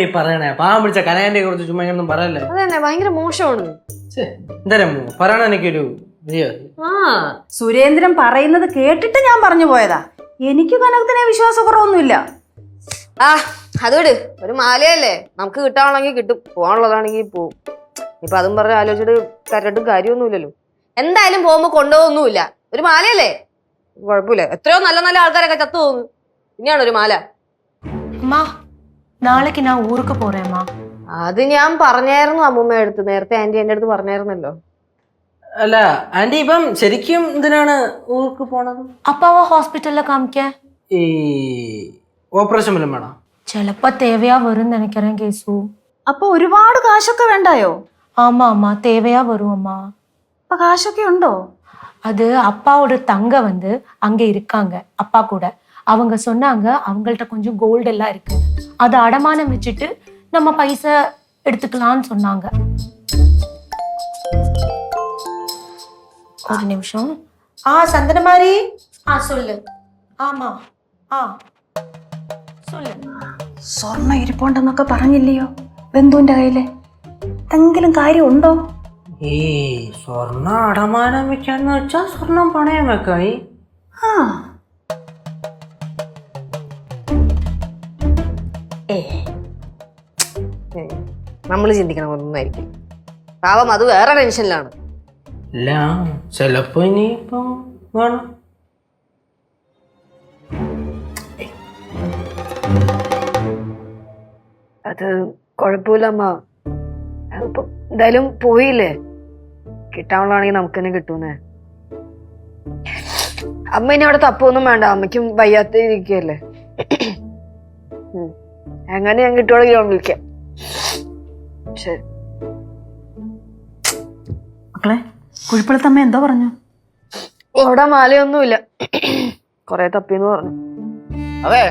ഈ പറയണേ പാവം പിടിച്ച കനകന്റെ കുറിച്ച് ചുമ്മാ ഒന്നും പറയല്ലേ. അതന്നെ ഭയങ്കര മോശമാണ്. എന്തായാലും പറയണ എനിക്കൊരു സുരേന്ദ്രൻ പറയുന്നത് കേട്ടിട്ട് ഞാൻ പറഞ്ഞു പോയതാ. എനിക്ക് കനകത്തിനെ വിശ്വാസക്കുറവൊന്നുമില്ല. അതോട് ഒരു മാലയല്ലേ, നമുക്ക് കിട്ടാണെങ്കിൽ കിട്ടും, പോകാനുള്ളതാണെങ്കിൽ പോവും. ഇപ്പൊ അതും പറഞ്ഞ് ആലോചിച്ചിട്ട് കരട്ടും കാര്യമൊന്നുമില്ലല്ലോ. എന്തായാലും പോകുമ്പോ കൊണ്ടുപോകൊന്നുമില്ല, ഒരു മാലയല്ലേ, കുഴപ്പമില്ല. എത്രയോ നല്ല നല്ല ആൾക്കാരൊക്കെ ചത്തു പോകുന്നു, പിന്നെയാണ് ഒരു മാല. നാളേക്ക് ഞാൻ ഊർക്ക് പോറേമ്മാ. അത് ഞാൻ പറഞ്ഞായിരുന്നു അമ്മൂമ്മ അടുത്ത്, നേരത്തെ ആന്റി എന്റെ അടുത്ത് പറഞ്ഞായിരുന്നല്ലോ. അല്ല ആന്റി, ഇപ്പം ശരിക്കും എന്തിനാണ് ഊർക്ക് പോണത്? അപ്പാവോ ഹോസ്പിറ്റലിൽ കാണിക്കാൻ ഈ ഓപ്പറേഷൻ വല്ലതും വേണം? ചിലപ്പോ തേവയാ വരും നിனைக்கிறேன் കേസു. അപ്പൊ ഒരുപാട് കാശൊക്കെ വേണ്ടായോ? ஆமா அம்மா தேவையா வரும் அம்மா. അപ്പൊ കാശൊക്കെ ഉണ്ടോ? அது அப்பாவோட தங்க வந்து அங்க இருக்காங்க அப்பா கூட. அவங்க சொன்னாங்க அவங்கள்ட்ட கொஞ்சம் கோல்டு எல்லாம் இருக்கு, அதை அடமானம் வச்சுட்டு நம்ம பைசா எடுத்துக்கலாம்னு சொன்னாங்க. ஒரு நிமிஷம். சந்தனமாரி சொல்லு. ஆமா சொல்லு. സ്വർണ്ണം ഇരിപ്പുണ്ടെന്നൊക്കെ പറഞ്ഞില്ലയോ ബന്ധുവിന്റെ കയ്യില്? എന്തെങ്കിലും കാര്യം ഉണ്ടോ? ഈ സ്വർണ്ണം അടമാനം വെക്കാന്ന് വെച്ചാ സ്വർണം പണയം വെക്കായി. നമ്മള് ചിന്തിക്കണം ഒന്നായിരിക്കും. പാവം അത് വേറെ ടെൻഷനിലാണ്. അല്ല ചിലപ്പോ ഇനിയിപ്പം വേണം. അത് കുഴപ്പമില്ല അമ്മ, അതിപ്പോ എന്തായാലും പോയില്ലേ, കിട്ടാനുള്ളതാണെങ്കിൽ നമുക്ക് തന്നെ കിട്ടൂന്നേ. അമ്മ ഇനി അവിടെ തപ്പൊന്നും വേണ്ട, അമ്മയ്ക്കും വയ്യാത്ത ഇരിക്കല്ലേ. എങ്ങനെ ഞാൻ കിട്ടുവാണെങ്കിൽ ഞാൻ വിളിക്കാം. ശരി മക്കളെ, കുഴിപ്പള്ളത്തമ്മ എന്തോ പറഞ്ഞു? അവിടെ മാലയൊന്നുമില്ല, കൊറേ തപ്പിന്ന് പറഞ്ഞു. അതെ,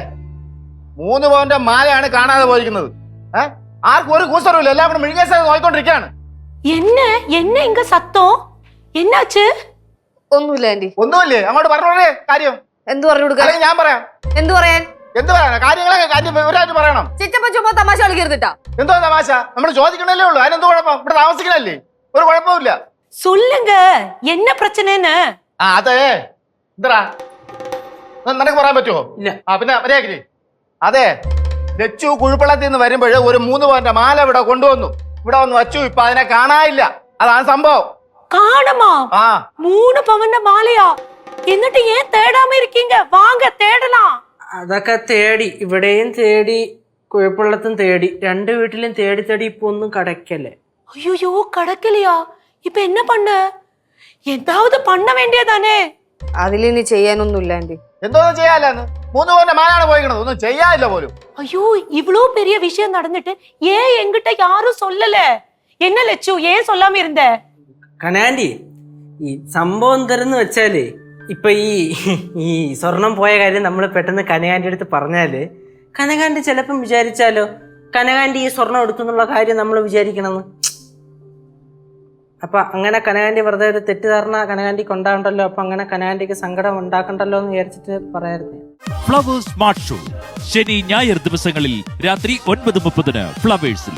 3 പവന്റെ മാലയാണ് കാണാതെ പോയിരിക്കുന്നത്. ആർക്കും ഒരു കൂസറുമില്ല, എല്ലാം കൂടെ മിഴുകേസ നോക്കിക്കൊണ്ടിരിക്കുകയാണ്. என்ன இங்க சத்தம்? என்னாச்சு? ഒന്നുമില്ല ആന്റി. ഒന്നുമില്ലേ? അങ്ങോട്ട് പറഞ്ഞോളേ കാര്യം. എന്ത് പറഞ്ഞു കൊടുക്കാൻ? ഞാൻ പറയാം. എന്ത് പറയാൻ? എന്ത് പറയാനാ? കാര്യങ്ങളൊക്കെ കാര്യം വിവരമായിട്ട് പറയണം. ചിറ്റപ്പ ചുമ്മാ തമാശ കളിക്കരുതിട്ടാ. എന്തോ തമാശ? നമ്മൾ ചോദിക്കണല്ലേ ഉള്ളൂ, അതിനെന്തോ കുഴപ്പം? ഇവിടെ താമസിക്കണല്ലേ, ഒരു കുഴപ്പമില്ല. சொல்லுங்க என்ன பிரச்சனைன்னு. അതെ എന്താ നിനക്ക് പറയാൻ പറ്റുമോ? ഇല്ല. പിന്നെ മര്യാദക്ക്. അതെ, ലച്ചു കുഴിപ്പള്ളത്തിൽ നിന്ന് വരുമ്പോൾ ഒരു 3 പവന്റെ മാല ഇവിടെ കൊണ്ടുവന്നു, ഇവിടെ വന്ന് വച്ചു. ഇപ്പൊ അതിനെ കാണാനില്ല, അതാണ് സംഭവം. காணுமா? 3 பவன் மாலையா? എന്നിട്ട് ஏன் தேடாம இருக்கீங்க? வாங்க தேடலாம். അതൊക്കെ തേടി, ഇവിടെയും തേടി കുഴപ്പമുള്ളത്തും തേടി, 2 വീട്ടിലും തേടി തേടി ഇപ്പൊ ഒന്നും കടക്കല്ലേ. ஐயோ கடக்கலையா? இப்ப என்ன பண்ண? ஏதாவது பண்ண வேண்டியதானே. അതിലിനി ചെയ്യാനൊന്നുമില്ല ആന്റി. എന്തോന്നും ചെയ്യാല്ലെന്ന്? 3 പവന്റെ മാലാണ് പോയിക്കണത്, ഒന്നും ചെയ്യാനില്ല പോലും. ஐயோ இவ்ளோ பெரிய விஷயம் நடந்துட்டு ஏன் என்கிட்ட யாரும் சொல்லல? என்ன லட்சு ஏன் சொல்லாம இருந்த? കനാൻഡി, ഈ സംഭവം എന്തെന്ന് വെച്ചാല് ഇപ്പൊ ഈ സ്വർണം പോയ കാര്യം നമ്മൾ പെട്ടെന്ന് കനകാന്റെ അടുത്ത് പറഞ്ഞാല് കനകാന്റി ചിലപ്പം വിചാരിച്ചാലോ കനകാന്റി ഈ സ്വർണം എടുക്കുന്നുള്ള കാര്യം നമ്മൾ വിചാരിക്കണമെന്ന്. അപ്പൊ അങ്ങനെ കനകാന്റി വെറുതെ ഒരു തെറ്റിദ്ധാരണ കനകാന്റിക്ക് ഉണ്ടാകണ്ടല്ലോ, അപ്പൊ അങ്ങനെ കനകാന്റിക്ക് സങ്കടം ഉണ്ടാക്കണ്ടല്ലോ എന്ന് വിചാരിച്ചിട്ട് പറയായിരുന്നു. ഫ്ലവേഴ്സ് സ്മാർട്ട് ഷോ ശനി ഞായർ ദിവസങ്ങളിൽ രാത്രി 9:30 ഫ്ലവേഴ്സിൽ.